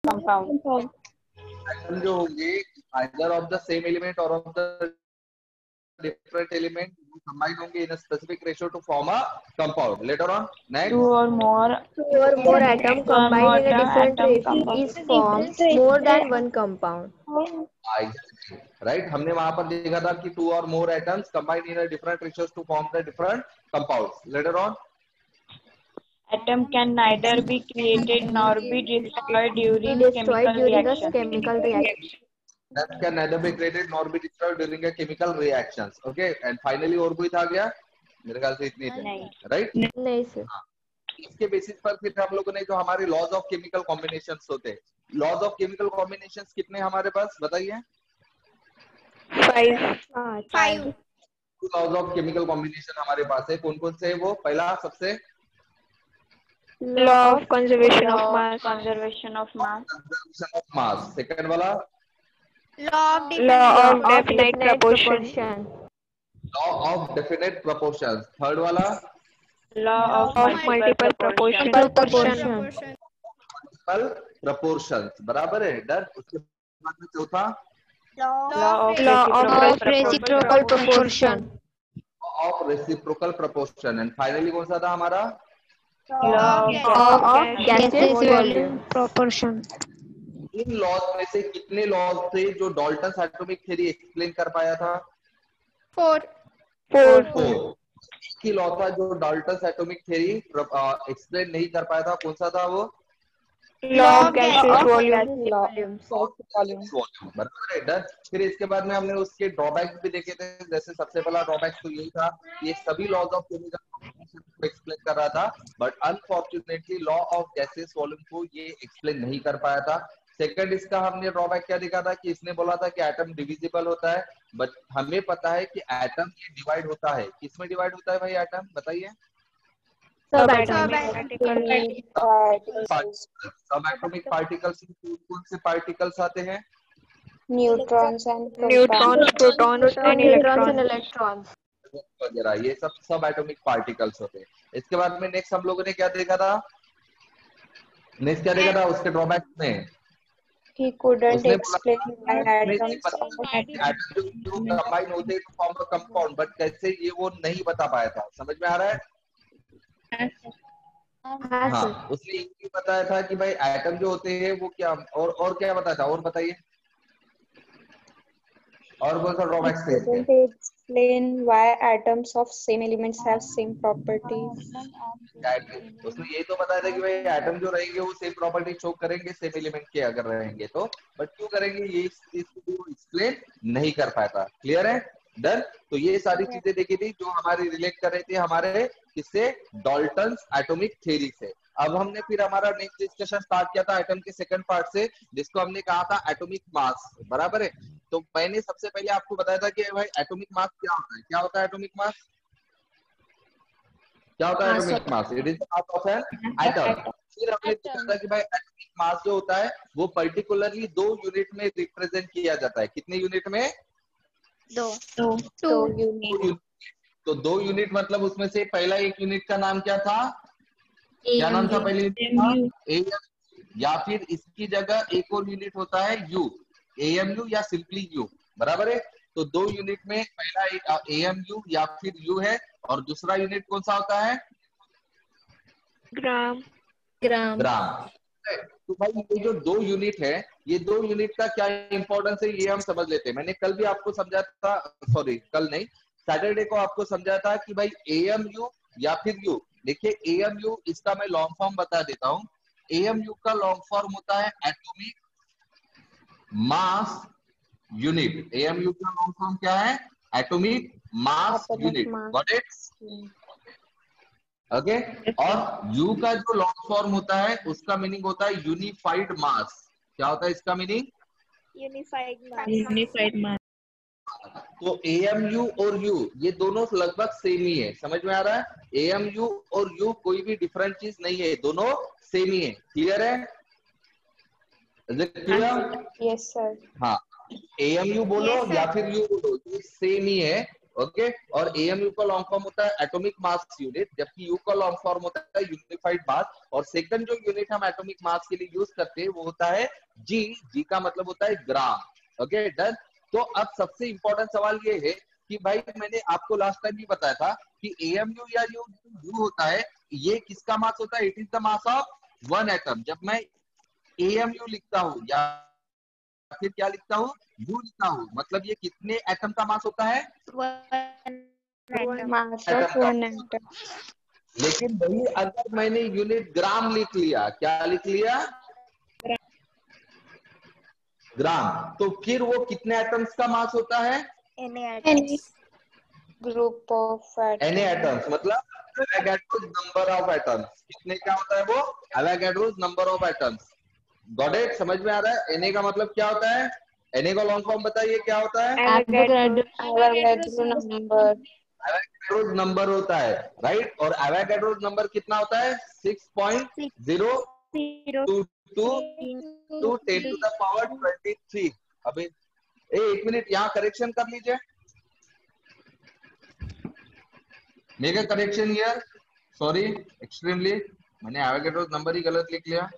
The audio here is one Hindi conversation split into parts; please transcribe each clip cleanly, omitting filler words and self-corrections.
compound. Atom जो होंगे either of the same element or of the different element combined होंगे in a specific ratio to form a compound. Later on, next. Two or more atom combined in a different ratio compound. is formed more than one compound. Exactly. Right? हमने वहां पर देखा था कि two or more atoms combined in a different ratios to form the different compounds. Later on, Atom can neither be created nor be destroyed during Destroyed chemical during a reaction. chemical reaction. that can neither be created nor be destroyed during a chemical reactions. Okay, and finally और कोई था क्या? मेरे ख्याल से इतने थे, right? नहीं सर. इसके बेसिस पर फिर हम लोगों ने जो हमारे लॉज ऑफ केमिकल कॉम्बिनेशंस होते हैं, लॉज ऑफ केमिकल कॉम्बिनेशंस कितने हमारे पास बताइए? 5. लॉज ऑफ केमिकल कॉम्बिनेशन हमारे पास है, कौन कौन से है वो? पहला सबसे Law of conservation of mass. Conservation of mass. Conservation of mass. Second वाला Law of definite proportion. Law of definite proportions. Third वाला Law of multiple proportion. Multiple proportions. बराबर है, डन. उसके बाद में चौथा Law of Reciprocal proportion. Of reciprocal proportion. And finally कौन सा था हमारा? Law of gaseous volume proportion. इन लॉज में से कितने लॉज थे जो डाल्टन एटॉमिक थ्योरी एक्सप्लेन कर पाया था? 4. एक ही लॉ था जो डाल्टन एटॉमिक थ्योरी एक्सप्लेन नहीं कर पाया था. कौन सा था वो? Law of gaseous volume. बराबर है, डन. फिर इसके बाद में हमने उसके ड्रॉबैक्स भी देखे थे. जैसे सबसे पहला ड्रॉबैक तो यही था, ये सभी लॉज ऑफ केमिकल एक्सप्लेन कर रहा था, but unfortunately law of gases volume को ये एक्सप्लेन नहीं कर पाया था. सेकंड इसका हमने ड्रॉबैक क्या देखा था कि इसने बोला था कि एटम डिविजिबल होता है, बट हमें पता है कि एटम ये डिवाइड होता है. किसमें डिवाइड होता है भाई एटम? बताइए. सब एटॉमिक पार्टिकल्स. कौन से पार्टिकल्स आते हैं? Neutrons, protons, and electrons. वगैरह, ये सब एटॉमिक पार्टिकल्स होते हैं. इसके बाद में नेक्स्ट हम लोगों ने क्या देखा था? उसके ड्रॉबैक्स में He couldn't explain why atoms combine होते to form a compound, but कैसे ये वो नहीं बता पाया था. समझ में आ रहा है? हाँ, उसने ये भी बताया था कि भाई एटम जो होते हैं वो क्या, और क्या बताया था? और बताइए, और कौन सा ड्रॉबैक्स थे? couldn't explain why atoms of same elements have same properties. उसने ये तो बताया था कि भाई एटम जो रहेंगे वो सेम प्रॉपर्टी शो करेंगे सेम एलिमेंट के अगर रहेंगे तो, बट क्यों करेंगे ये इसको एक्सप्लेन नहीं कर पाया था. क्लियर है, डन. तो ये सारी चीजें देखी थी जो हमारी रिलेट कर रही थी हमारे किससे? डाल्टन्स एटॉमिक थ्योरी से. अब हमने फिर हमारा नेक्स्ट डिस्कशन स्टार्ट किया था एटम के सेकंड पार्ट से, जिसको हमने कहा था एटॉमिक मास. बराबर है. तो मैंने सबसे पहले आपको बताया था कि भाई एटॉमिक मास क्या होता है. क्या होता है एटॉमिक मास? क्या होता है atomic mass? It is the mass of an atom. फिर हमने देखा था कि भाई एटॉमिक मास जो होता है वो पर्टिकुलरली 2 यूनिट में रिप्रेजेंट किया जाता है. कितने यूनिट में? 2 unit. तो 2 यूनिट मतलब उसमें से पहला एक यूनिट का नाम क्या था? क्या नाम था पहले यूनिट का? AMU. या फिर इसकी जगह एक और यूनिट होता है यू, AMU या सिंपली यू. बराबर है. तो 2 यूनिट में पहला एक AMU या फिर यू है, और दूसरा यूनिट कौन सा होता है? ग्राम. तो भाई ये जो 2 यूनिट है, ये 2 यूनिट का क्या इंपॉर्टेंस है ये हम समझ लेते हैं. मैंने कल भी आपको समझा था, सॉरी कल नहीं, सैटरडे को आपको समझा था कि भाई AMU या फिर यू. देखिए AMU, इसका मैं लॉन्ग फॉर्म बता देता हूँ. AMU का लॉन्ग फॉर्म होता है एटॉमिक मास यूनिट. AMU का लॉन्ग फॉर्म क्या है? Atomic mass unit. Got it? Okay. और U का जो लॉन्ग फॉर्म होता है उसका मीनिंग होता है यूनिफाइड मास. क्या होता है इसका मीनिंग? यूनिफाइड मास. तो AMU और U ये दोनों लगभग सेम ही है. समझ में आ रहा है? AMU और U कोई भी डिफरेंट चीज नहीं है, दोनों सेम ही है. क्लियर है? Is it clear? Yes, sir. हाँ, AMU बोलो या फिर U बोलो, ये सेम ही है. ओके। और AMU का लॉन्ग फॉर्म होता है एटॉमिक मास यूनिट, जबकि U का लॉन्ग फॉर्म होता है यूनिफाइड मास। और सेकंड जो यूनिट हम एटॉमिक मास के लिए यूज करते हैं वो होता है G। G का मतलब होता है ग्राम। Okay done. तो अब सबसे इंपॉर्टेंट सवाल ये है कि भाई मैंने आपको लास्ट टाइम भी बताया था कि AMU या जो U होता है ये किसका मास होता है? It is the mass of one atom. जब मैं AMU लिखता हूँ या फिर क्या लिखता हूँ, U लिखता हूँ, मतलब ये कितने एटम का मास होता है? Mass एटम of का। one atom. लेकिन वही अगर मैंने यूनिट ग्राम लिख लिया, क्या लिख लिया? ग्राम, तो फिर वो कितने एटम्स का मास होता है? Any group of Na atoms. Atoms, मतलब एवोगाड्रोस नंबर ऑफ एटम्स। कितने क्या होता है वो? Avogadro's number of atoms. Got it? समझ में आ रहा है? Na का मतलब क्या होता है? Na का लॉन्ग फॉर्म बताइए क्या होता है? Avogadro number. एवोगाड्रोस नंबर होता है, राइट। और एवोगाड्रोस नंबर कितना होता है? 6.022 टू 10 टू द पावर 23। अबे एक मिनट, यहाँ करेक्शन कर लीजिए। Make a correction here, sorry extremely, मैंने एवोगाड्रोस नंबर ही गलत लिख लिया।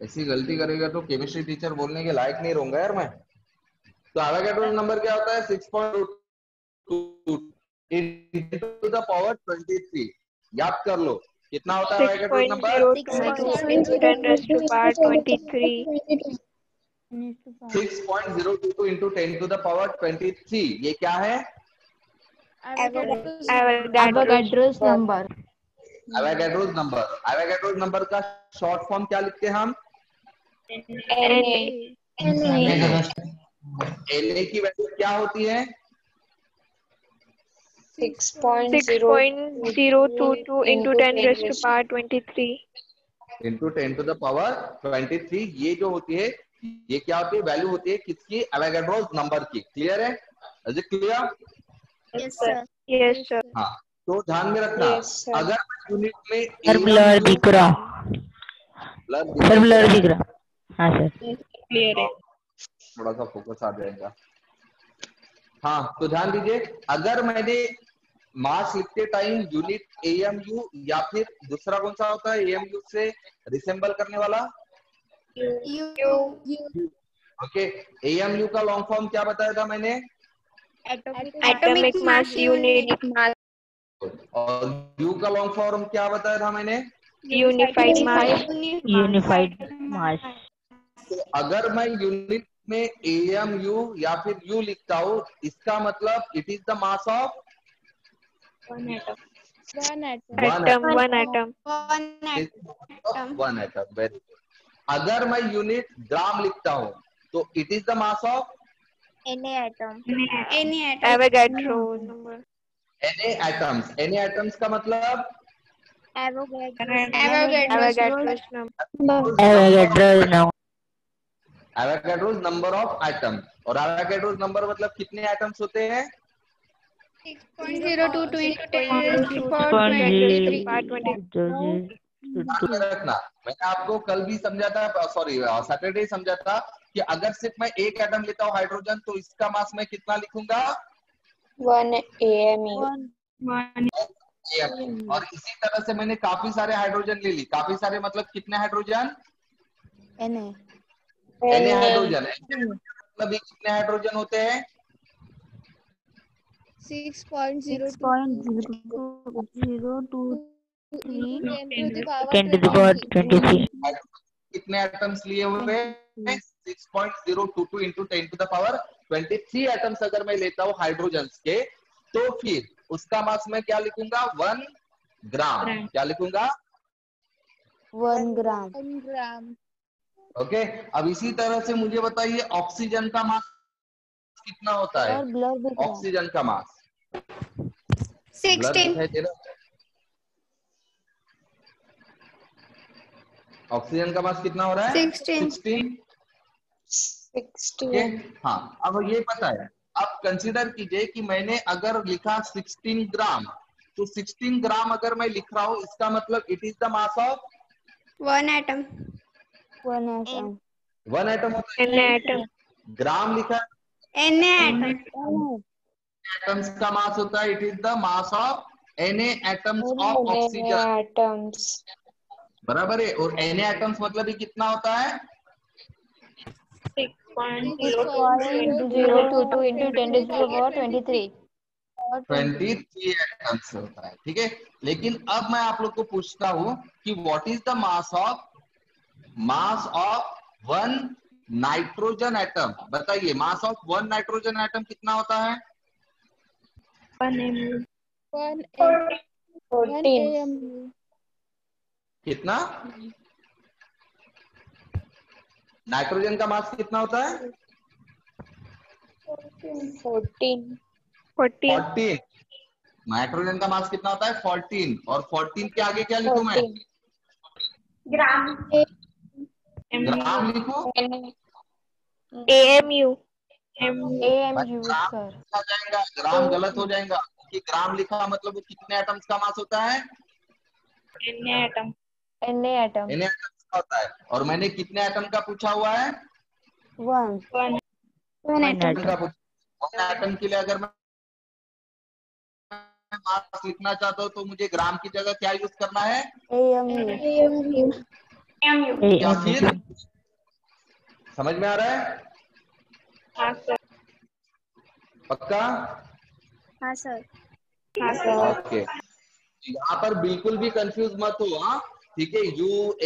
ऐसी गलती करेगा तो केमिस्ट्री टीचर बोलने के लायक नहीं रहूंगा यार मैं। तो एवोगाड्रोस नंबर क्या होता है? 6.2 into the power 23। याद कर लो कितना होता है Avogadro's number? 6.022 into 10 raised to power 23. 6.022 into 10 to the power 23। ये क्या है? Avogadro's number. Avogadro's number. Avogadro's number का शॉर्ट फॉर्म क्या लिखते हैं हम? Na. Na की वैल्यू क्या होती है? 6.022 into 10 raised to power 23. Into 10 to the power 23। ये जो होती है ये क्या होती है? वैल्यू होती है किसकी? एवोगाड्रोस नंबर की। क्लियर है? Is it clear? Yes, sir. हाँ, तो ध्यान में रखना, Yes, sir. अगर यूनिट में ब्लर दिख रहा, सर ब्लर दिख रहा। हाँ सर, क्लियर है। थोड़ा सा फोकस आ जाएगा। हाँ, तो ध्यान दीजिए, अगर मैंने मास लिखते टाइम यूनिट AMU या फिर दूसरा कौन सा होता है AMU से रिसेंबल करने वाला? ओके। AMU का लॉन्ग फॉर्म क्या बताया था मैंने? Atomic mass unit. और U का लॉन्ग फॉर्म क्या बताया था मैंने? Unified mass. यूनिफाइड मास। तो अगर मैं यूनिट में AMU या फिर U लिखता हूँ, इसका मतलब it is the mass of One atom. One atom. Very good. अगर मैं यूनिट ग्राम लिखता हूँ तो it is the mass of Avogadro number. Na atoms. Na atoms का मतलब Avogadro's number. Avogadro's number. Avogadro's number of atom. और एवोगाड्रोस नंबर मतलब कितने एटम्स होते हैं? 6.022 into 10 raised to power 23. ध्यान में रखना, मैंने आपको कल भी समझा था, सॉरी सैटरडे समझा था कि अगर सिर्फ मैं एक एटम लेता हूँ हाइड्रोजन तो इसका मास मैं कितना लिखूंगा? 1 AME. और इसी तरह से मैंने काफी सारे हाइड्रोजन ले ली। काफी सारे मतलब कितने हाइड्रोजन? Na hydrogen. मतलब ये कितने हाइड्रोजन होते हैं? 10 to the power 23। कितने एटम्स लिए हुए? 6.022 into 10 to the power 23 atoms अगर मैं लेता हूँ हाइड्रोजन के, तो फिर उसका मास मैं क्या लिखूंगा? 1 ग्राम। क्या लिखूंगा? 1 gram. ओके। अब इसी तरह से मुझे बताइए ऑक्सीजन का मास कितना होता है? ऑक्सीजन का मास 16. ऑक्सीजन का मास कितना हो रहा है? 16। हाँ, अब ये पता है। अब कंसीडर कीजिए कि मैंने अगर लिखा 16 ग्राम, तो 16 ग्राम अगर मैं लिख रहा हूँ इसका मतलब it is the mass of 1 atom. 1 atom होता है। ग्राम लिखा Na atom. एटम्स का मास होता है, it is the mass of Na atoms of oxygen, atoms. बराबर है। और Na एटम्स मतलब ही कितना होता है? 6.022 into 10 to the power 23. 23 atoms होता है, ठीक है। लेकिन अब मैं आप लोग को पूछता हूं कि what is the mass of one nitrogen atom. बताइए, mass of one nitrogen atom कितना होता है? 14. कितना? नाइट्रोजन का मास कितना होता है? 14. 14। नाइट्रोजन का मास कितना होता है? 14। और 14 के आगे क्या लिखूं मैं? 14. ग्राम। ग्राम लिखूं? AMU. AMU sir. लिखा जाएगा, ग्राम गलत हो जाएगा, क्योंकि ग्राम लिखा मतलब वो कितने एटम्स का मास होता है? Na atom. Na atom. Na atoms का होता है। और मैंने कितने एटम का पूछा हुआ है? 1. One atom. का पूछा। एटम के लिए अगर मैं मास लिखना चाहता हूँ तो मुझे ग्राम की जगह क्या यूज करना है? AMU. या फिर समझ में आ रहा है? हाँ सर। पक्का? हाँ सर. ओके। यहाँ पर बिल्कुल भी कंफ्यूज मत हो, हाँ, ठीक है।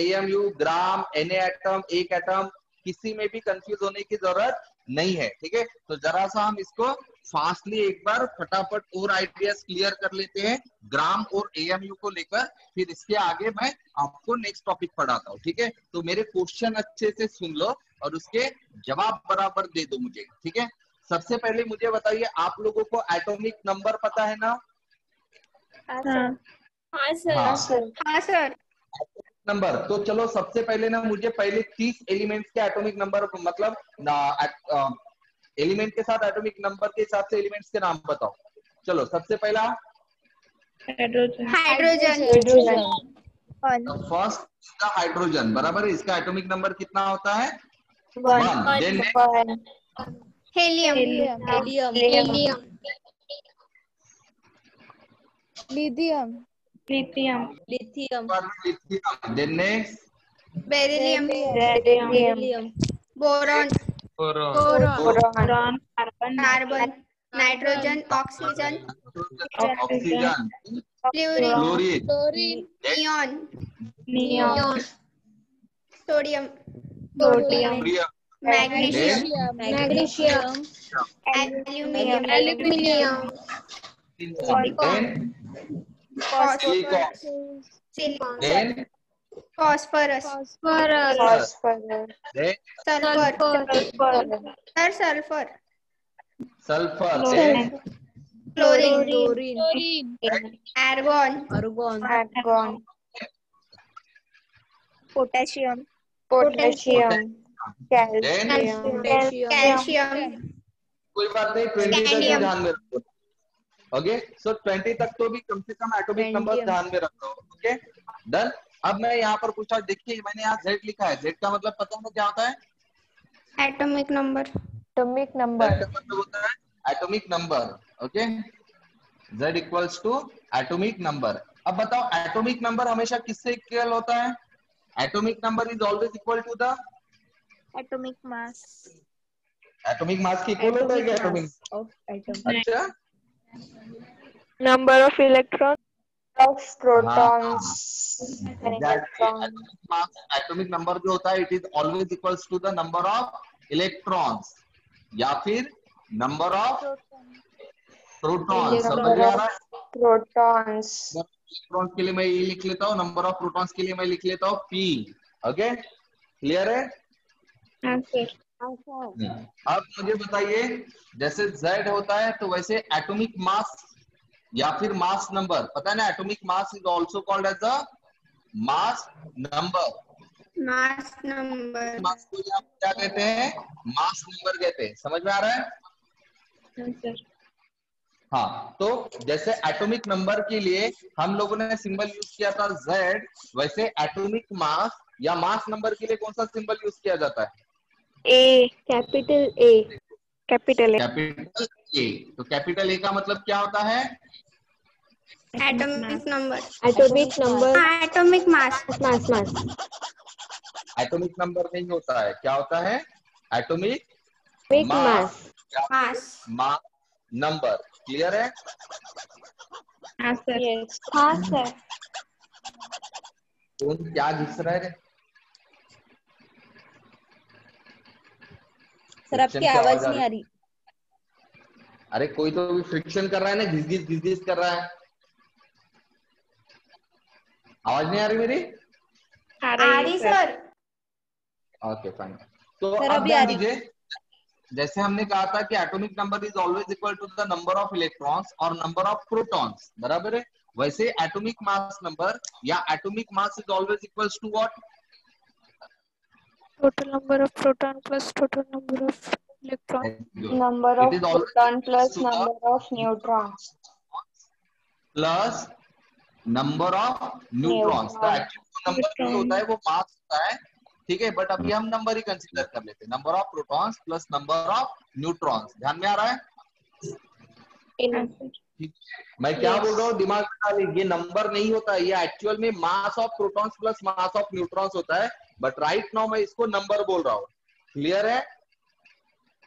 AMU, ग्राम, Na एटम, एक एटम, किसी में भी कंफ्यूज होने की जरूरत नहीं है, ठीक है। तो जरा सा हम इसको फास्टली एक बार फटाफट और आइडियाज क्लियर कर लेते हैं ग्राम और AMU को लेकर, फिर इसके आगे मैं आपको नेक्स्ट टॉपिक पढ़ाता हूँ, ठीक है। तो मेरे क्वेश्चन अच्छे से सुन लो और उसके जवाब बराबर दे दो मुझे, ठीक है। सबसे पहले मुझे बताइए, आप लोगों को एटॉमिक नंबर पता है ना? हाँ सर. नंबर तो चलो सबसे पहले ना मुझे पहले 30 एलिमेंट्स के एटॉमिक नंबर, मतलब एलिमेंट के साथ एटॉमिक नंबर के हिसाब से एलिमेंट्स के नाम बताओ। चलो सबसे पहला हाइड्रोजन. फर्स्ट इसका हाइड्रोजन, बराबर है। इसका एटॉमिक नंबर कितना होता है? 1। Then Helium. Lithium. Lithium. Lithium. Then next Beryllium. Boron. Boron. Carbon. Nitrogen. Oxygen. Oxygen, Fluorine. Chlorine, Neon. Neon. Sodium. Sodium. Magnesium. Aluminium. Then Phosphorus. Silicon. Then Phosphorus. Then Sulfur. Sulfur. Sulphur, then Chlorine. Argon. Potassium. Then Calcium. कोई बात नहीं, 20 तक ही Scandium. ध्यान में रखो। ओके, सो 20 तक तो भी कम से कम एटॉमिक नंबर ध्यान में रखो। Okay done. अब मैं यहाँ पर पूछा, देखिए मैंने यहाँ Z लिखा है, Z का मतलब पता है क्या होता है? Atomic number. Z का मतलब होता है atomic number. Okay, Z equals to atomic number. अब बताओ, एटॉमिक नंबर हमेशा किससे इक्वल होता है? Atomic number is always equal to the Atomic mass. Atomic mass की इक्वल होता है क्या एटॉमिक? अच्छा, Number of electrons. Atomic number जो होता है it is always equals to the number of electrons या फिर नंबर ऑफ प्रोटॉन्स। समझ में आ रहा है? इलेक्ट्रॉन्स के लिए मैं ये लिख लेता हूँ, नंबर ऑफ प्रोटॉन्स के लिए मैं लिख लेता हूँ P। ओके, क्लियर है? अब मुझे बताइए, जैसे Z होता है तो वैसे एटॉमिक मास या फिर मास नंबर, पता है ना, atomic mass is also called as a mass number. Mass number. Mass को आप क्या कहते हैं? मास नंबर कहते हैं। समझ में आ रहा है? हाँ, तो जैसे एटॉमिक नंबर के लिए हम लोगों ने सिंबल यूज किया था Z, वैसे एटॉमिक मास या मास नंबर के लिए कौन सा सिंबल यूज किया जाता है? A. Capital A. Capital capital A. तो कैपिटल ए का मतलब क्या होता है? Atomic number, atomic number, atomic mass, mass, mass, atomic number नहीं होता है, क्या होता है? Atomic mass, mass. Mass number. Clear है? हाँ सर। यस, हाँ सर। कौन क्या घिस रहा है रे? सर आपकी आवाज नहीं आ रही। अरे कोई तो भी फ्रिक्शन कर रहा है ना, घिस घिस कर रहा है। आवाज नहीं आ रही मेरी? आ आ रही रही है सर। Okay fine. तो सर, अब अभी आ ध्यान रही। दीजिए, जैसे हमने कहा था कि atomic number is always equal to the number of electrons और नंबर ऑफ प्रोटॉन्स, बराबर है? वैसे एटॉमिक मास नंबर या atomic mass is always equals to what? total number of proton plus total number of electron. number It of is always proton equals plus to the number of neutrons, plus number of neutrons. तो एक्चुअली नंबर जो होता है वो मास होता है, ठीक है? बट अभी हम नंबर ही कंसीडर कर लेते हैं, number of protons plus number of neutrons. ध्यान में आ रहा है? मैं क्या बोल रहा हूँ दिमाग में डालिए, ये नंबर नहीं होता है, ये एक्चुअल में mass of protons plus mass of neutrons होता है, बट राइट नाउ मैं इसको नंबर बोल रहा हूँ। क्लियर है?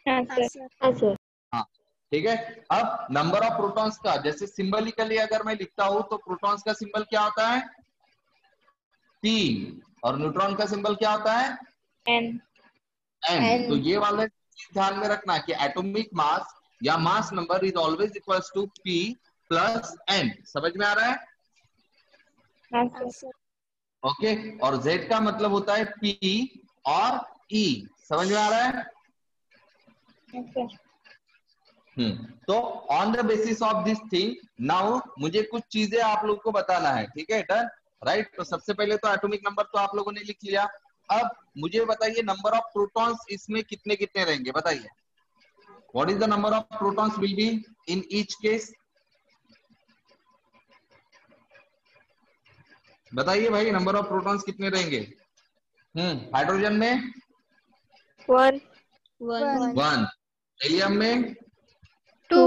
हाँ सर। हाँ सर, हाँ, ठीक है। अब नंबर ऑफ प्रोटॉन्स का जैसे सिंबलिकली अगर मैं लिखता हूं तो प्रोटॉन्स का सिंबल क्या होता है? P, और न्यूट्रॉन का सिंबल क्या होता है? N। N। तो ये वाला ध्यान में रखना कि एटॉमिक मास या mass number is always equals to P plus N। समझ में आ रहा है? हाँ सर। ओके। और Z का मतलब होता है P और E। समझ में आ रहा है? तो on the basis of this thing now मुझे कुछ चीजें आप लोग को बताना है, ठीक है? Done, right. तो सबसे पहले तो एटॉमिक नंबर तो आप लोगों ने लिख लिया। अब मुझे बताइए नंबर ऑफ प्रोटॉन्स इसमें कितने कितने रहेंगे, बताइए। What is the number of protons will be in each case? बताइए भाई, नंबर ऑफ प्रोटॉन्स कितने रहेंगे? हाइड्रोजन में 1 1, हीलियम में 2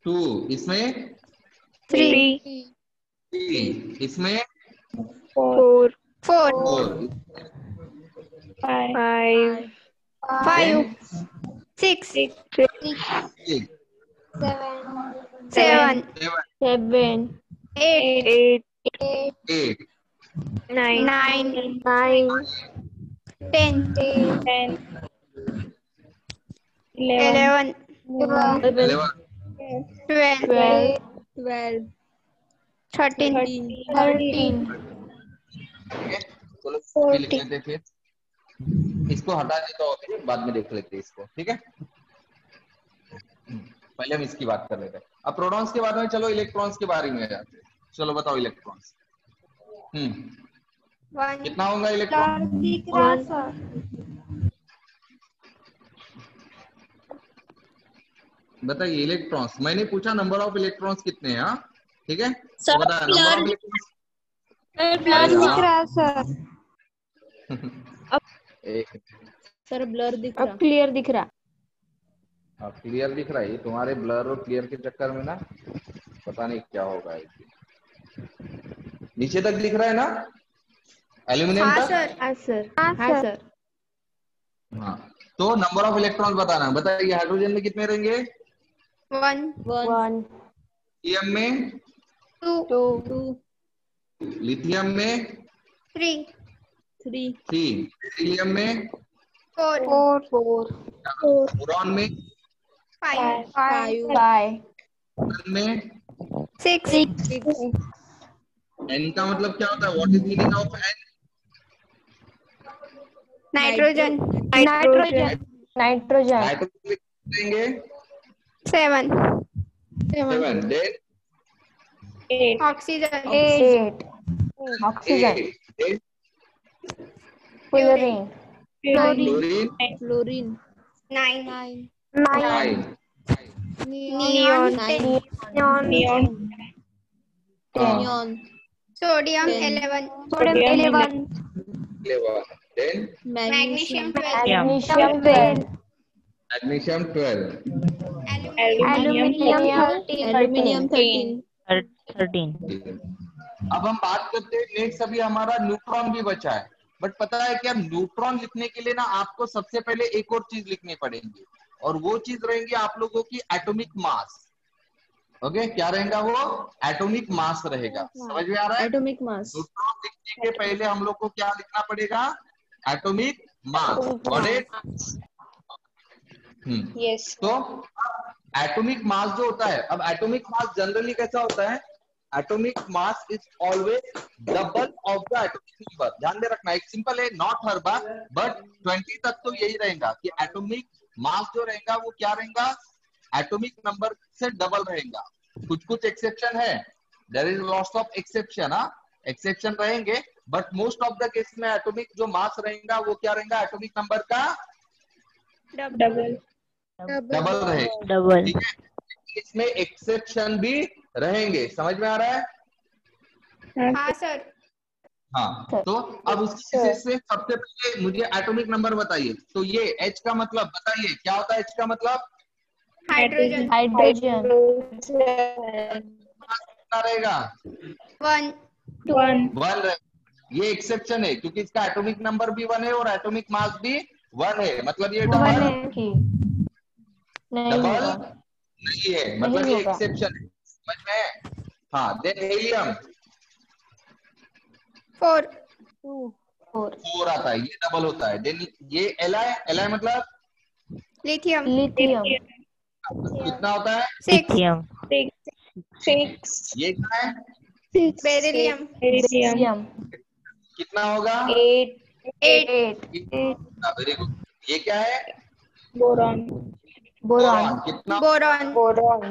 2, इसमें 3 3, इसमें 4 4 5 5 6 6 7 7, 8 8 9 9 10 11 11 12 12 13 चलो लिख लेते फिर, इसको हटा देता हूँ, फिर बाद में देख लेते इसको, ठीक है? पहले हम इसकी बात कर लेते हैं। अब प्रोटॉन्स के बारे में, चलो इलेक्ट्रॉन्स के बारे में जाते हैं। चलो बताओ इलेक्ट्रॉन्स। कितना होगा इलेक्ट्रॉन? दिख रहा सर। बताइए इलेक्ट्रॉन्स। मैंने पूछा नंबर ऑफ इलेक्ट्रॉन्स कितने हैं, हाँ? ठीक है, तो बताया नंबर ऑफ इलेक्ट्रॉन्स। ब्लर दिख रहा सर। सर ब्लर दिख रहा। अब क्लियर दिख रहा। अब क्लियर दिख रहा है। ये तुम्हारे ब्लर और क्लियर के चक्कर में ना पता नहीं क्या होगा। नीचे तक दिख रहा है ना एल्यूमिनियम हाँ तक? सर। हाँ सर, हाँ हाँ सर, हाँ। तो नंबर ऑफ इलेक्ट्रॉन्स बताना। बताइए हाइड्रोजन में कितने रहेंगे? 1 1, हीलियम में 2 लिथियम में 3 3, हीलियम में 4 बोरॉन में 5 5, में 6 N का मतलब क्या होता है? What is meaning of N? Nitrogen nitrogen, nitrogen में कितने 7 then 8 oxygen 8, oxygen, then fluorine, chlorine 9 9, neon neon 10, sodium 11 then magnesium 12 magnesium 12, magnesium 12, aluminium 13। 13। अब हम बात करते हैं नेक्स्ट, अभी हमारा न्यूट्रॉन भी बचा है। बट पता है क्या, न्यूट्रॉन लिखने के लिए ना आपको सबसे पहले एक और चीज लिखनी पड़ेगी, और वो चीज रहेंगी आप लोगों की एटॉमिक मास। ओके, क्या रहेगा वो? एटॉमिक मास रहेगा। समझ में आ रहा है? एटॉमिक मास। न्यूट्रॉन लिखने के पहले हम लोग को क्या लिखना पड़ेगा? Atomic mass. Got it? Yes. तो एटॉमिक मास जो होता है, अब एटॉमिक मास जनरली कैसा होता है? Atomic mass is always double of the atomic number. ध्यान दे रखना, एक सिंपल है, नॉट हर बार, बट 20 तक तो यही रहेगा कि एटॉमिक मास जो रहेगा वो क्या रहेगा? एटॉमिक नंबर से डबल रहेगा। कुछ कुछ एक्सेप्शन है, there is lot of exception. Exception रहेंगे, but most of the case में एटॉमिक जो मास रहेगा वो क्या रहेगा? एटॉमिक नंबर का डबल डबल रहेगा। डबल। ठीक है, इसमें एक्सेप्शन भी रहेंगे। समझ में आ रहा है? हाँ सर। हाँ, तो अब उसकी बेसिस से सबसे पहले मुझे एटॉमिक नंबर बताइए। तो ये H का मतलब बताइए, क्या होता है H का मतलब? हाइड्रोजन हाइड्रोजन कितना रहेगा? 1। 1 रहेगा। ये एक्सेप्शन है क्योंकि इसका एटॉमिक नंबर भी 1 है और एटॉमिक मास भी 1 है, मतलब ये डबल नहीं है, मतलब ये एक्सेप्शन है। समझ में है? हाँ, देन हीलियम 4। 4 आता है, ये डबल होता है। देन ये Li मतलब लिथियम कितना होता है? 6। लिथियम 6. ये क्या है? बेरिलियम कितना होगा? 8। Very good. ये क्या है? Boron boron. कितना? Boron Boron.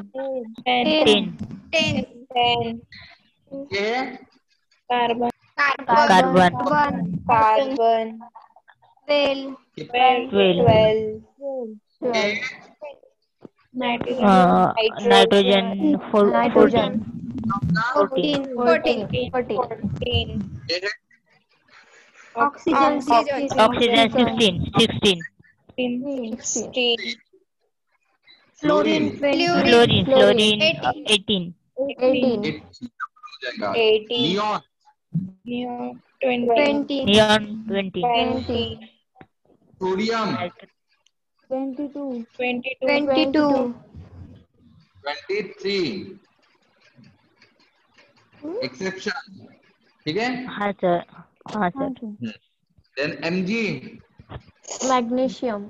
10। 10। 10. ये है कार्बन कार्बन Carbon. 12। 12। 12. ये नाइट्रोजन नाइट्रोजन 14। 14। 14। ये है ऑक्सीजन ऑक्सीजन 16। 16. फ्लोरीन। फ्लोरीन 18। 18 हो जाएगा। 18. नियॉन 20। नियॉन 20। 20. सोडियम 22। 23। एक्सेप्शन। ठीक है। हाँ sir. Then Mg magnesium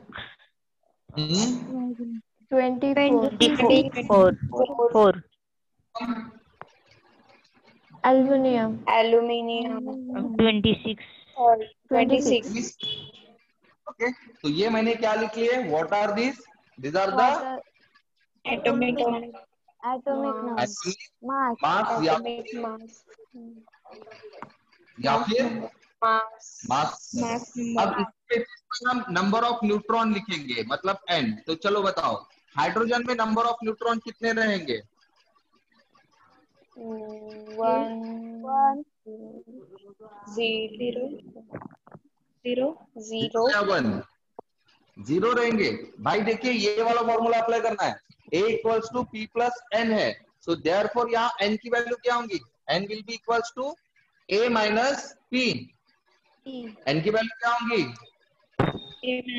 24 4। Aluminium Aluminium. 26। 26. Okay, तो ये मैंने क्या लिख लिए? What are this? This are the atomic mass या फिर मास। अब इसके बेसिस पर हम नंबर ऑफ न्यूट्रॉन लिखेंगे, मतलब n। तो चलो बताओ, हाइड्रोजन में नंबर ऑफ न्यूट्रॉन कितने रहेंगे? 1 0 या 1 0 रहेंगे। भाई देखिए, ये वाला फॉर्मूला अप्लाई करना है। A equals to P plus N है, सो देयरफॉर यहाँ N की वैल्यू क्या होंगी? N will be equals to A minus P। N की वैल्यू क्या होंगी?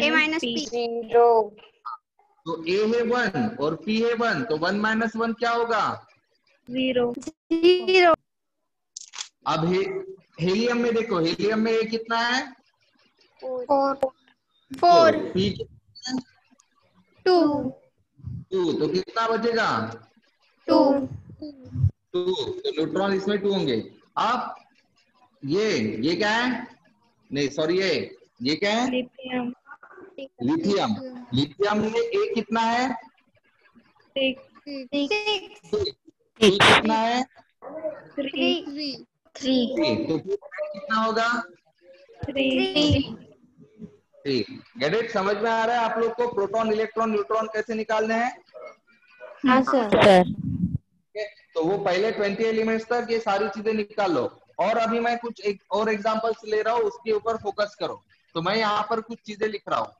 A minus P 0. तो A है 1 और P है 1, तो 1 माइनस 1 क्या होगा? 0. अब हेलियम में देखो, हेलियम में A कितना है? 4 P 2 तो कितना बचेगा? 2 2। तो न्यूट्रॉन इसमें 2 होंगे। अब ये क्या है? नहीं सॉरी, ये क्या है? लिथियम लिथियम में A कितना है? 6 कितना है? 3 तो कितना होगा? 3 गेट इट? समझ में आ रहा है आप लोग को प्रोटॉन, इलेक्ट्रॉन, न्यूट्रॉन कैसे निकालने हैं? हाँ सर। तो वो पहले 20 एलिमेंट्स तक ये सारी चीजें निकाल लो। और अभी मैं कुछ एक और एग्जांपल्स ले रहा हूँ, उसके ऊपर फोकस करो। तो मैं यहाँ पर कुछ चीजें लिख रहा हूँ।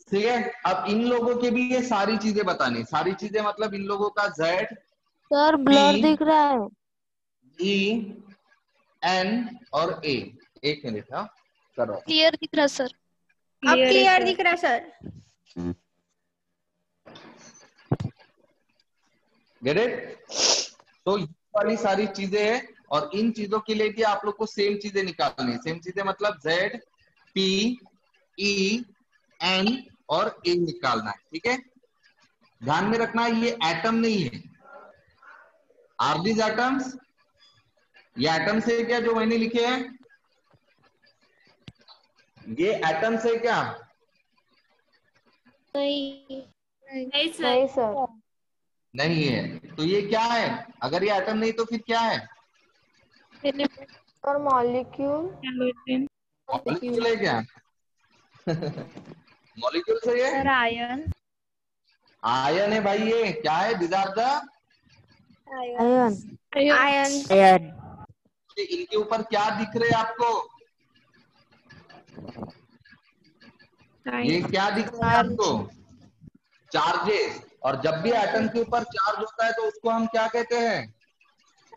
ठीक है, अब इन लोगों के भी ये सारी चीजें बतानी, सारी चीजें मतलब इन लोगों का Z, सर ब्लर दिख रहा है। E, N और A। एक मिनट, हाँ कर रहा हूं। क्लियर दिख रहा सर। अब क्लियर दिख रहा सर। Get it? तो ये वाली सारी चीजें हैं और इन चीजों के लिए भी आप लोग को सेम चीजें निकालनी है। सेम चीजें मतलब Z, P, E, N और A निकालना है। ठीक है, ध्यान में रखना ये एटम नहीं है। Are these atoms? ये एटम से क्या जो मैंने लिखे हैं, ये एटम से क्या? नहीं नहीं सर। नहीं है। तो ये क्या है? अगर ये एटम नहीं तो फिर क्या है? Sir molecule. मॉलिक्यूल है क्या? मॉलिक्यूल से ये सर आयन। आयन है भाई। ये क्या है? These are the ion. Ion. Ion. इनके ऊपर क्या दिख रहे हैं आपको? ये क्या दिख रहा है आपको? चार्जेस। और जब भी एटम के ऊपर चार्ज होता है तो उसको हम क्या कहते हैं?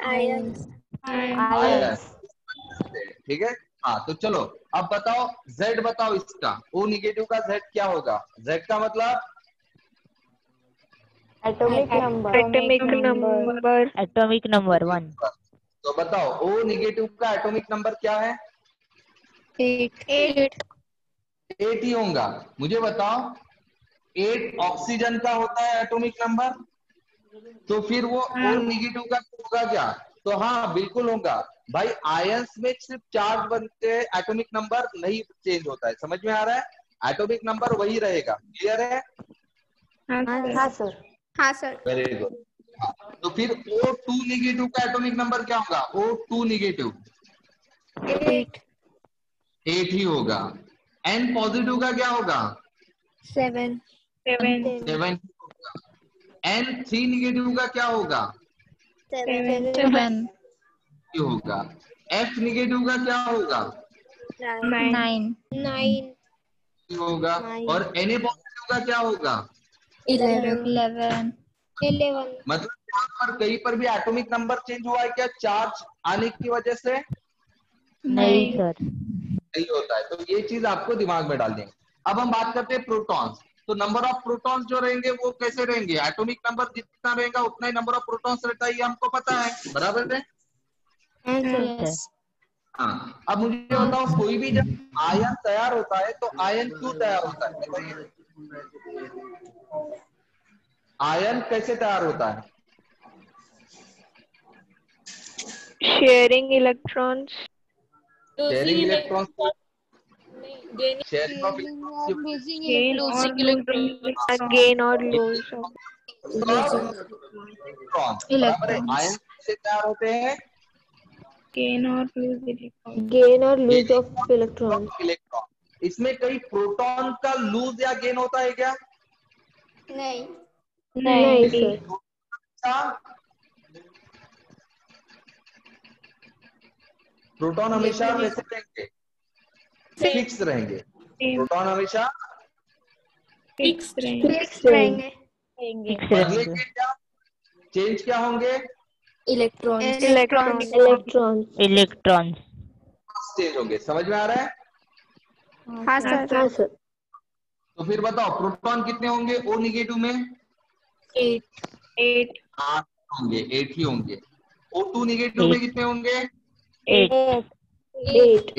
आयन। ठीक है, हाँ। तो चलो अब बताओ Z बताओ इसका। O निगेटिव का Z क्या होगा? Z का मतलब एटॉमिक नंबर। Atomic number 1। तो बताओ O निगेटिव का एटॉमिक नंबर क्या है? 8 8 ही होगा। मुझे बताओ 8 ऑक्सीजन का होता है एटॉमिक नंबर, तो फिर वो O निगेटिव का होगा क्या? तो हाँ बिल्कुल होगा भाई। आयंस में सिर्फ चार्ज बनते हैं, एटॉमिक नंबर नहीं चेंज होता है। समझ में आ रहा है? एटॉमिक नंबर वही रहेगा। क्लियर है? हाँ सर। हाँ सर। Very good. तो फिर O2 निगेटिव का एटॉमिक नंबर क्या होगा? O2 निगेटिव 8 ही होगा। N पॉजिटिव का क्या होगा? 7 7 होगा। N3 निगेटिव का क्या होगा? 7 होगा। F निगेटिव का क्या होगा? 9 होगा। और Na पॉजिटिव का क्या होगा? 11 मतलब यहाँ पर कहीं पर भी एटॉमिक नंबर चेंज हुआ है क्या चार्ज आने की वजह से? नहीं सर। नहीं होता है। तो ये चीज आपको दिमाग में डाल देंगे। अब हम बात करते हैं प्रोटॉन्स। तो नंबर ऑफ प्रोटॉन्स जो रहेंगे वो कैसे रहेंगे? एटॉमिक नंबर जितना रहेगा उतना ही नंबर ऑफ प्रोटॉन्स रहता है, ये हमको पता है। बराबर है? हाँ। अब मुझे बताओ कोई भी जब आयन तैयार होता है तो आयन क्यों तैयार होता है? बताइए, आयन कैसे तैयार होता है? Sharing electrons. Sharing electrons, sharing of gain और लूज। इलेक्ट्रॉन। बराबर है। आयन कैसे तैयार होते हैं? गेन और लूज इलेक्ट्रॉन। गेन और लूज ऑफ इलेक्ट्रॉन। इलेक्ट्रॉन। इसमें कई प्रोटॉन का लूज या गेन होता है क्या? नहीं सर। प्रोटॉन हमेशा वैसे रहेंगे, फिक्स रहेंगे। प्रोटॉन हमेशा फिक्स रहेंगे। बदलेंगे क्या? चेंज क्या होंगे? इलेक्ट्रॉन। चेंज होंगे। समझ में आ रहा है? हाँ सर। तो फिर बताओ प्रोटॉन कितने होंगे O निगेटिव में? 8 8 होंगे। 8 ही होंगे। O2 निगेटिव में कितने होंगे? 8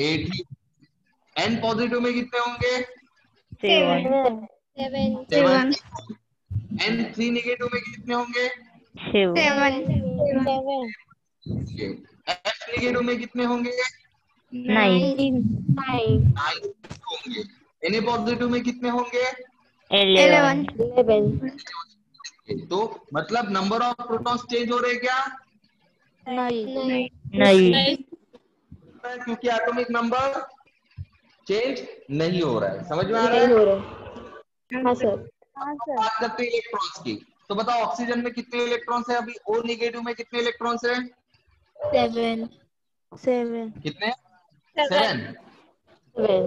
8 ही। N पॉजिटिव में कितने होंगे? 7 7। N3 निगेटिव में कितने होंगे? 7 F निगेटिव में कितने होंगे? 9 9 होंगे। Na पॉजिटिव में कितने होंगे? 11 तो मतलब नंबर ऑफ प्रोटॉन्स चेंज हो रहे हैं क्या? नहीं। क्योंकि एटॉमिक नंबर चेंज नहीं हो रहा है। समझ में आ रहा है? हाँ सर। बात करते हैं इलेक्ट्रॉन्स की। तो बताओ ऑक्सीजन में कितने इलेक्ट्रॉन्स है? अभी O निगेटिव में कितने इलेक्ट्रॉन्स है? 7 कितने? 7। 7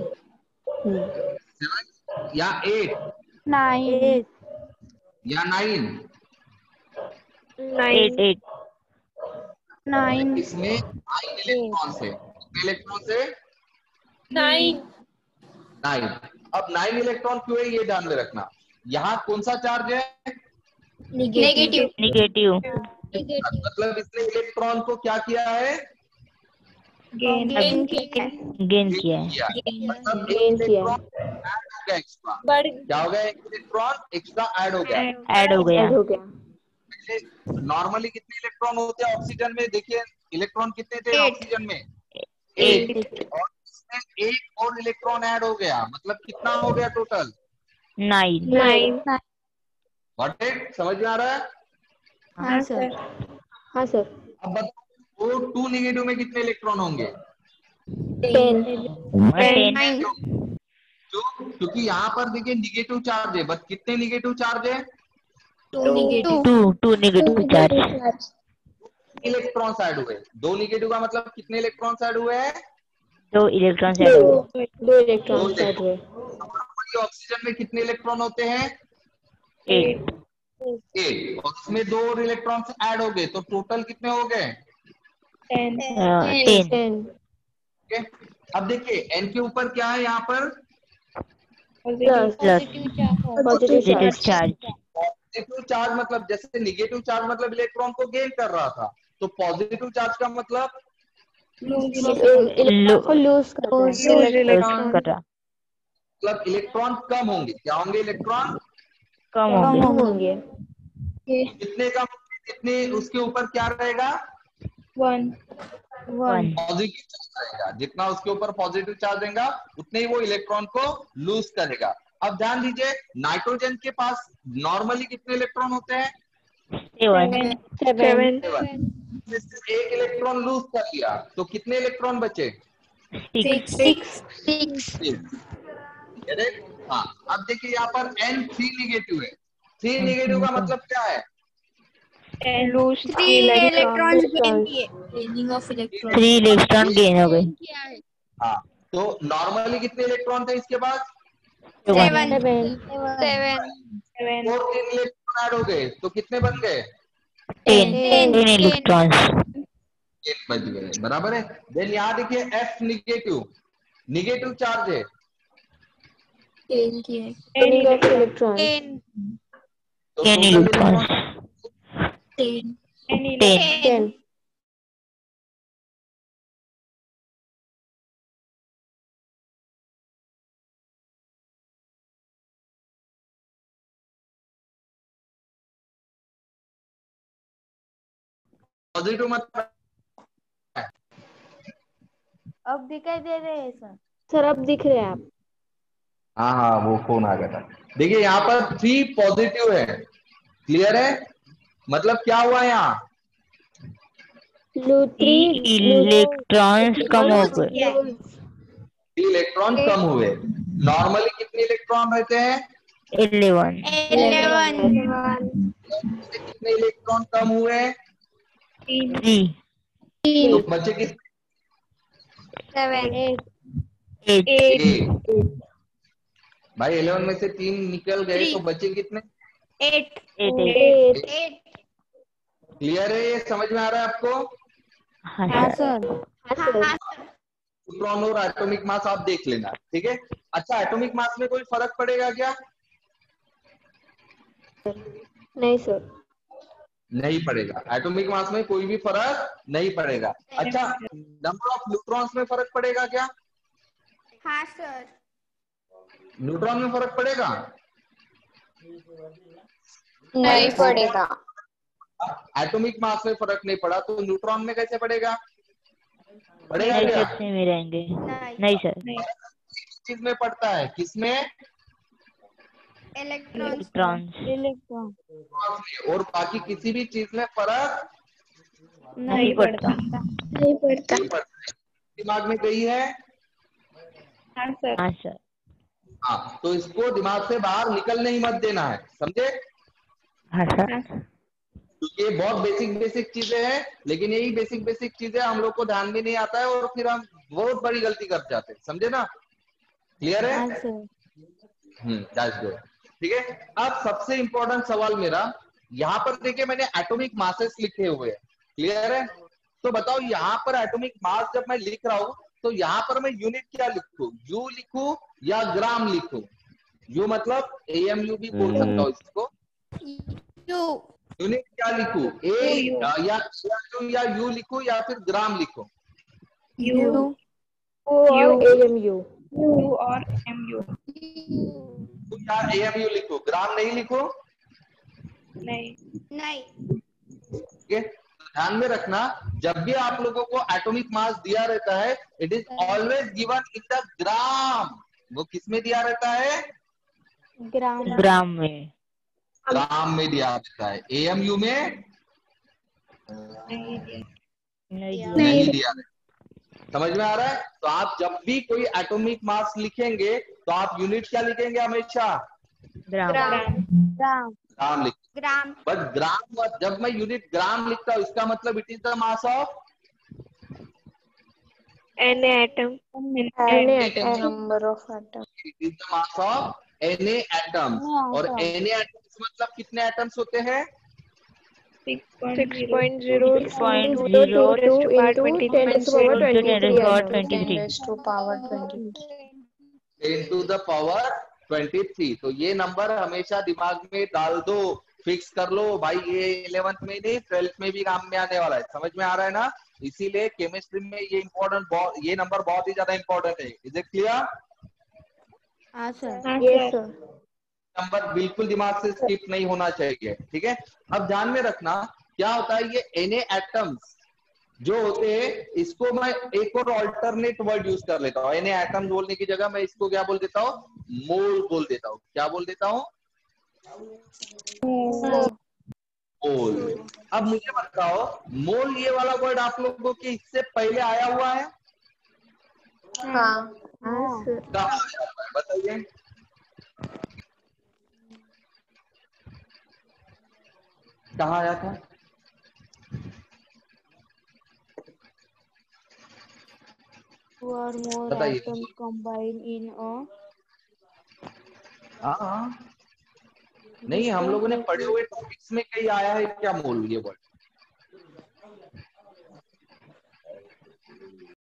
7 या 8 9. या 9? 8 9. इसमें 9 इलेक्ट्रॉन से, कितने इलेक्ट्रॉन से? 9। अब 9 इलेक्ट्रॉन क्यों है ये ध्यान में रखना। यहाँ कौन सा चार्ज है? Negative. नेगेटिव मतलब इसने इलेक्ट्रॉन को क्या किया है? Gain. गेन किया है। किया है। मतलब एक Gain किया है। इलेक्ट्रॉन ऐड हो गया एक्स्ट्रा। क्या हो गया? एक इलेक्ट्रॉन एक्स्ट्रा ऐड हो गया। ऐड हो गया। ऐड हो गया। नॉर्मली कितने इलेक्ट्रॉन होते हैं ऑक्सीजन में? देखिए इलेक्ट्रॉन कितने थे 8. ऑक्सीजन में? 8 और इसमें एक और इलेक्ट्रॉन ऐड हो गया, मतलब कितना हो गया टोटल? 9 what it? समझ में आ रहा है? हाँ सर. हाँ सर। अब बताओ वो 2 नेगेटिव में कितने इलेक्ट्रॉन होंगे? 10 10 क्योंकि यहाँ पर देखिए निगेटिव चार्ज है, बस कितने निगेटिव चार्ज है? 2 negative. 2 negative charge. Electrons add हुए। 2 निगेटिव का मतलब कितने इलेक्ट्रॉन्स ऐड हुए हैं? 2 इलेक्ट्रॉन ऐड हुए। 2 इलेक्ट्रॉन ऐड हुए। नॉर्मली ऑक्सीजन में कितने इलेक्ट्रॉन होते हैं? 8 8। और उसमें 2 और इलेक्ट्रॉन्स ऐड हो गए, तो टोटल कितने हो गए? 10 ठीक है। अब देखिए n के ऊपर क्या है यहाँ पर? Plus plus positive positive charge. Charge. Positive charge मतलब जैसे निगेटिव चार्ज मतलब इलेक्ट्रॉन को गेन कर रहा था, तो पॉजिटिव चार्ज का मतलब इलेक्ट्रॉन को लूज करता है। लूज कर रहा। मतलब इलेक्ट्रॉन कम होंगे। क्या होंगे? इलेक्ट्रॉन कम होंगे। कम होंगे। कितने कम होंगे? जितने उसके ऊपर क्या रहेगा? 1 पॉजिटिव चार्ज रहेगा। जितना उसके ऊपर पॉजिटिव चार्ज रहेगा उतने ही वो इलेक्ट्रॉन को लूज करेगा। अब ध्यान दीजिए नाइट्रोजन के पास नॉर्मली कितने इलेक्ट्रॉन होते हैं? 7 एक इलेक्ट्रॉन लूज कर लिया तो कितने इलेक्ट्रॉन बचे? 6. करेक्ट। हाँ, अब देखिए यहाँ पर N3 निगेटिव है। 3 निगेटिव का मतलब क्या है? 3 electrons gain किए. Gaining of electrons. 3 electron gain हो गए। हाँ, तो नॉर्मली कितने इलेक्ट्रॉन थे इसके पास? 7. 7। और 3 इलेक्ट्रॉन ऐड हो गए तो कितने बन गए? 10 इलेक्ट्रॉन। 10 बच गए। बराबर है। देन यहाँ देखिए F निगेटिव, निगेटिव चार्ज है। Gain किए. gaining of electrons। 10. तो 10 total इलेक्ट्रॉन। electron 10. 10 पॉजिटिव मतलब अब दिखाई दे रहे हैं सर। सर अब दिख रहे हैं आप। हाँ हाँ वो फोन आ गया था। देखिए यहाँ पर 3 पॉजिटिव है। क्लियर है? मतलब क्या हुआ यहाँ? 3 इलेक्ट्रॉन्स कम हो गए। इलेक्ट्रॉन कम हुए। नॉर्मली कितने इलेक्ट्रॉन रहते हैं? 11 कितने इलेक्ट्रॉन कम हुए? 3 तो बचे कितने? 8 भाई 11 में से 3 निकल गए तो बचे कितने? 8. 8 क्लियर है? ये समझ में आ रहा है आपको? हाँ सर। न्यूट्रॉन और एटॉमिक मास आप देख लेना। ठीक है। अच्छा, एटॉमिक मास में कोई फर्क पड़ेगा क्या? नहीं सर। नहीं पड़ेगा। एटॉमिक मास में कोई भी फर्क नहीं पड़ेगा। अच्छा, नंबर ऑफ न्यूट्रॉन्स में फर्क पड़ेगा क्या? हाँ सर. न्यूट्रॉन में फर्क पड़ेगा? नहीं पड़ेगा। एटॉमिक मास में फर्क नहीं पड़ा तो न्यूट्रॉन में कैसे पड़ेगा? पड़ेगा नहीं क्या? सर, सेम ही रहेंगे। नहीं सर। चीज में पड़ता है, किसमें? Electrons. इलेक्ट्रॉन और बाकी किसी भी चीज में फर्क नहीं पड़ता। नहीं पड़ता. नहीं पड़ता। दिमाग में गई है? हाँ सर। हाँ, तो इसको दिमाग से बाहर निकलने ही मत देना है। समझे? हाँ सर। क्योंकि ये बहुत बेसिक चीजें हैं, लेकिन यही बेसिक चीजें हम लोग को ध्यान भी नहीं आता है और फिर हम बहुत बड़ी गलती कर जाते हैं। समझे ना? क्लियर है? हाँ सर। That's good. ठीक है, अब सबसे इंपॉर्टेंट सवाल मेरा, यहाँ पर देखिए मैंने एटॉमिक मासेस लिखे हुए हैं, क्लियर है? तो बताओ यहाँ पर एटॉमिक मास जब मैं लिख रहा हूं तो यहाँ पर मैं यूनिट क्या लिखूं, यू लिखूं या ग्राम लिखूं? यू मतलब AMU भी बोल सकता हूं इसको। यू। यूनिट क्या लिखूं, या यू लिखूं या फिर ग्राम लिखूं? यू और AMU. U और MU। या AMU लिखूं, ग्राम नहीं लिखूं? नहीं। नहीं। ठीक है, ध्यान में रखना जब भी आप लोगों को एटॉमिक मास दिया रहता है it is always given in the gram. वो किस में दिया रहता है? ग्राम। ग्राम में। ग्राम में दिया रहता है, AMU में नहीं दिया रहता। समझ में आ रहा है? तो आप जब भी कोई एटॉमिक मास लिखेंगे तो आप यूनिट क्या लिखेंगे हमेशा? ग्राम। ग्राम। ग्राम लिख। ग्राम। बट ग्राम, जब मैं यूनिट ग्राम लिखता हूं इसका मतलब it is the mass of N atom. Number of atoms. It is the mass of Na atoms. और Na एटम्स मतलब कितने एटम्स होते हैं? 6.0 into 10 to the power 23 atoms. 10 raised to power 23. 10 to the power 23। तो ये नंबर हमेशा दिमाग में डाल दो, फिक्स कर लो भाई, ये 11th में नहीं 12th में भी काम में आने वाला है। समझ में आ रहा है ना? इसीलिए केमिस्ट्री में ये इम्पोर्टेंट, ये नंबर बहुत ही ज्यादा इम्पोर्टेंट है। Is it clear? हाँ सर। Yes, sir. नंबर बिल्कुल दिमाग से स्किप नहीं होना चाहिए। ठीक है, अब ध्यान में रखना क्या होता है, ये Na एटम्स जो होते हैं इसको मैं एक और अल्टरनेट वर्ड यूज कर लेता हूँ। Na एटम बोलने की जगह मैं इसको क्या बोल देता हूँ? मोल बोल देता हूँ। क्या बोल देता हूँ? मोल। अब मुझे बताओ, मोल ये वाला वर्ड आप लोगों के इससे पहले आया हुआ है? हाँ। हाँ सर. कहाँ आया हुआ है बताइए? कहाँ आया था? Two or more बताइए। atoms combine in a हाँ नहीं, हम लोगों ने पढ़े हुए टॉपिक्स में कहीं आया है क्या मोल ये वर्ड?